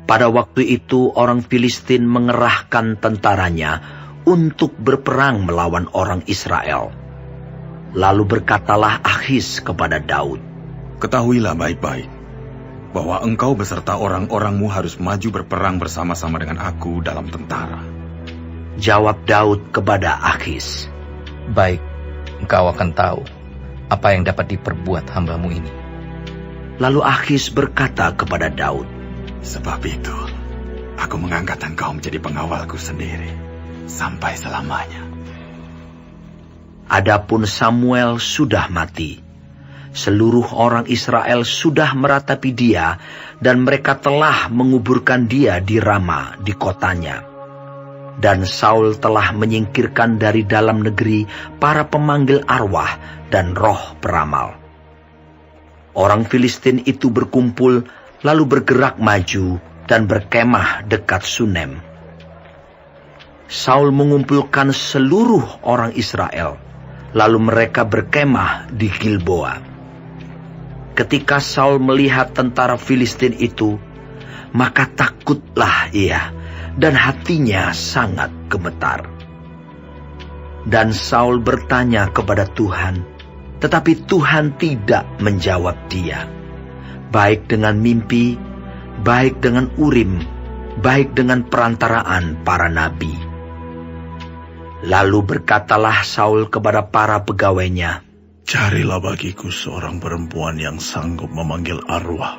Pada waktu itu orang Filistin mengerahkan tentaranya untuk berperang melawan orang Israel. Lalu berkatalah Akhis kepada Daud, "Ketahuilah baik-baik bahwa engkau beserta orang-orangmu harus maju berperang bersama-sama dengan aku dalam tentara." Jawab Daud kepada Akhis, "Baik, engkau akan tahu apa yang dapat diperbuat hambamu ini." Lalu Akhis berkata kepada Daud, "Sebab itu, aku mengangkat engkau menjadi pengawalku sendiri sampai selamanya." Adapun Samuel sudah mati. Seluruh orang Israel sudah meratapi dia, dan mereka telah menguburkan dia di Rama, di kotanya. Dan Saul telah menyingkirkan dari dalam negeri para pemanggil arwah dan roh peramal. Orang Filistin itu berkumpul, lalu bergerak maju dan berkemah dekat Sunem. Saul mengumpulkan seluruh orang Israel, lalu mereka berkemah di Gilboa. Ketika Saul melihat tentara Filistin itu, maka takutlah ia, dan hatinya sangat gemetar. Dan Saul bertanya kepada Tuhan, tetapi Tuhan tidak menjawab dia, baik dengan mimpi, baik dengan Urim, baik dengan perantaraan para nabi. Lalu berkatalah Saul kepada para pegawainya, "Carilah bagiku seorang perempuan yang sanggup memanggil arwah,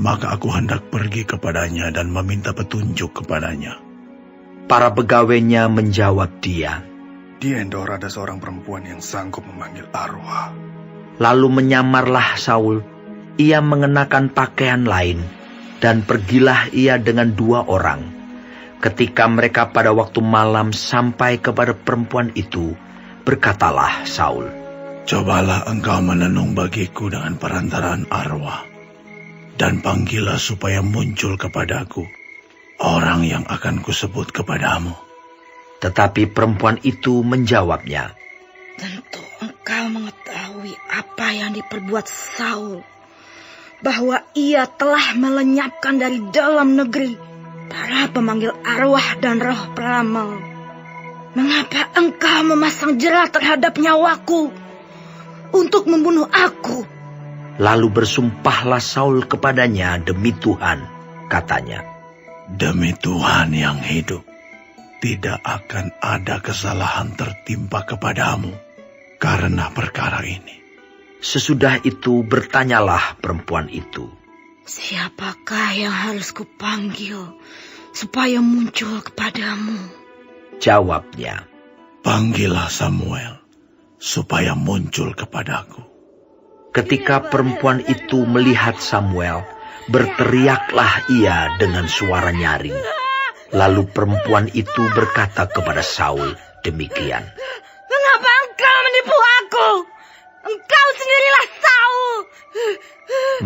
maka aku hendak pergi kepadanya dan meminta petunjuk kepadanya." Para pegawainya menjawab dia, "Di Endor ada seorang perempuan yang sanggup memanggil arwah." Lalu menyamarlah Saul, ia mengenakan pakaian lain, dan pergilah ia dengan 2 orang. Ketika mereka pada waktu malam sampai kepada perempuan itu, berkatalah Saul, "Cobalah engkau menenung bagiku dengan perantaraan arwah, dan panggillah supaya muncul kepadaku orang yang akan kusebut kepadamu." Tetapi perempuan itu menjawabnya, "Tentu engkau mengetahui apa yang diperbuat Saul, bahwa ia telah melenyapkan dari dalam negeri para pemanggil arwah dan roh peramal. Mengapa engkau memasang jera terhadap nyawaku untuk membunuh aku?" Lalu bersumpahlah Saul kepadanya demi Tuhan, katanya, "Demi Tuhan yang hidup, tidak akan ada kesalahan tertimpa kepadamu karena perkara ini." Sesudah itu bertanyalah perempuan itu, "Siapakah yang harus kupanggil supaya muncul kepadamu?" Jawabnya, "Panggillah Samuel supaya muncul kepadaku." Ketika perempuan itu melihat Samuel, berteriaklah ia dengan suara nyaring. Lalu perempuan itu berkata kepada Saul demikian, "Mengapa engkau menipu aku? Engkau sendirilah Saul."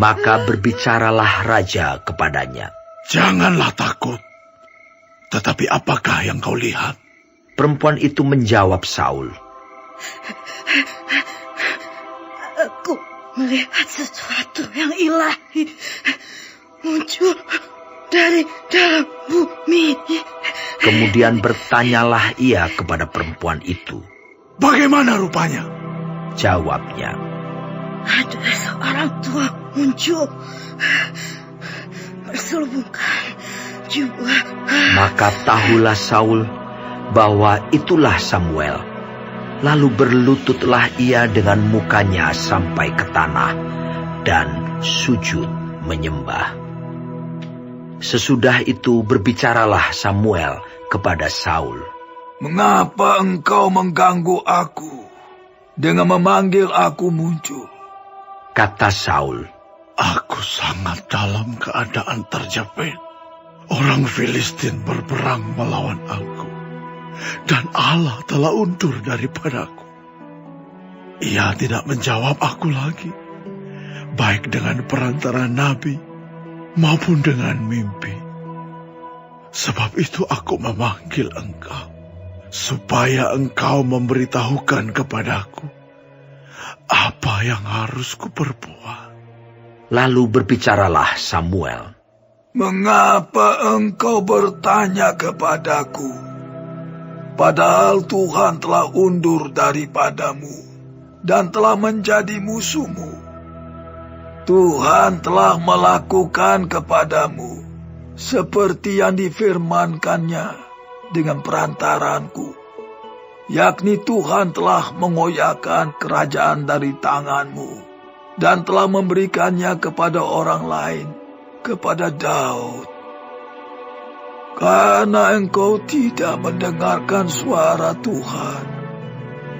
Maka berbicaralah raja kepadanya, "Janganlah takut. Tetapi apakah yang kau lihat?" Perempuan itu menjawab Saul, "Aku melihat sesuatu yang ilahi muncul dari dalam bumi." Kemudian bertanyalah ia kepada perempuan itu, "Bagaimana rupanya?" Jawabnya, "Ada seorang tua muncul berselubungkan jubah." Maka tahulah Saul bahwa itulah Samuel. Lalu berlututlah ia dengan mukanya sampai ke tanah dan sujud menyembah. Sesudah itu berbicaralah Samuel kepada Saul, "Mengapa engkau mengganggu aku dengan memanggil aku muncul?" Kata Saul, "Aku sangat dalam keadaan terjepit. Orang Filistin berperang melawan aku, dan Allah telah undur daripadaku. Ia tidak menjawab aku lagi, baik dengan perantara nabi maupun dengan mimpi. Sebab itu aku memanggil engkau, supaya engkau memberitahukan kepadaku apa yang harus kuperbuat." Lalu berbicaralah Samuel, Mengapa engkau bertanya kepadaku? Padahal Tuhan telah undur daripadamu dan telah menjadi musuhmu. Tuhan telah melakukan kepadamu seperti yang difirmankannya dengan perantaranku, yakni Tuhan telah mengoyakkan kerajaan dari tanganmu dan telah memberikannya kepada orang lain, kepada Daud. Karena engkau tidak mendengarkan suara Tuhan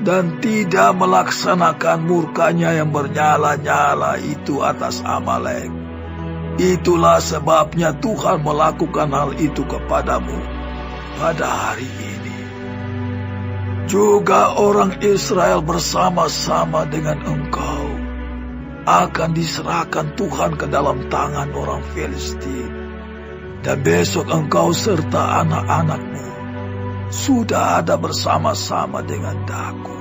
dan tidak melaksanakan murkanya yang bernyala-nyala itu atas Amalek, itulah sebabnya Tuhan melakukan hal itu kepadamu pada hari ini. Juga orang Israel bersama-sama dengan engkau akan diserahkan Tuhan ke dalam tangan orang Filistin. Dan besok engkau serta anak-anakmu sudah ada bersama-sama dengan Daku.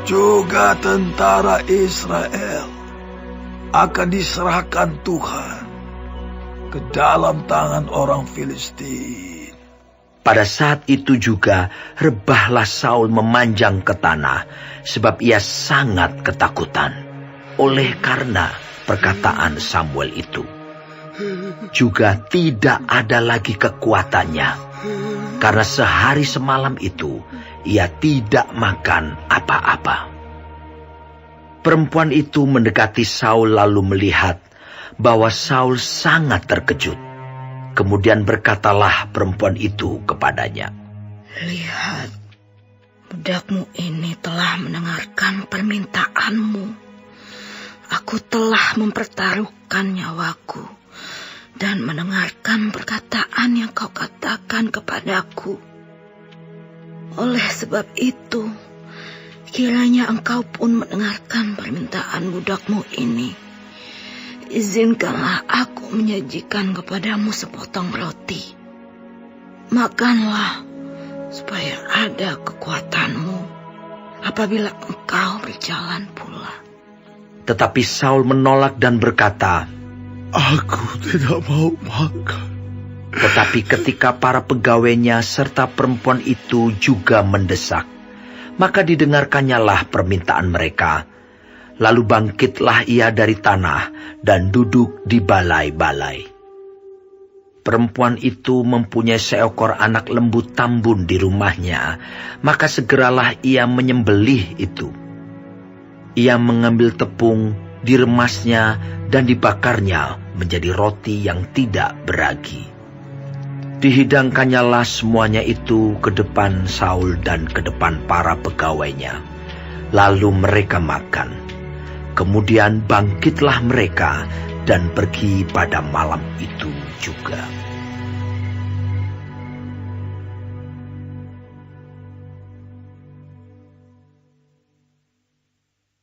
Juga tentara Israel akan diserahkan Tuhan ke dalam tangan orang Filistin. Pada saat itu juga rebahlah Saul memanjang ke tanah, sebab ia sangat ketakutan oleh karena perkataan Samuel itu. Juga tidak ada lagi kekuatannya, karena sehari semalam itu ia tidak makan apa-apa. Perempuan itu mendekati Saul lalu melihat bahwa Saul sangat terkejut. Kemudian berkatalah perempuan itu kepadanya, "Lihat, budakmu ini telah mendengarkan permintaanmu. Aku telah mempertaruhkan nyawaku dan mendengarkan perkataan yang kau katakan kepadaku. Oleh sebab itu, kiranya engkau pun mendengarkan permintaan budakmu ini. Izinkanlah aku menyajikan kepadamu sepotong roti. Makanlah, supaya ada kekuatanmu apabila engkau berjalan pula." Tetapi Saul menolak dan berkata, Aku tidak mau makan. tetapi ketika para pegawainya serta perempuan itu juga mendesak, maka didengarkannyalah permintaan mereka. Lalu bangkitlah ia dari tanah dan duduk di balai-balai. Perempuan itu mempunyai seekor anak lembu tambun di rumahnya, maka segeralah ia menyembelih itu. Ia mengambil tepung, diremasnya, dan dibakarnya menjadi roti yang tidak beragi. Dihidangkannyalah semuanya itu ke depan Saul dan ke depan para pegawainya. Lalu mereka makan. Kemudian bangkitlah mereka dan pergi pada malam itu juga.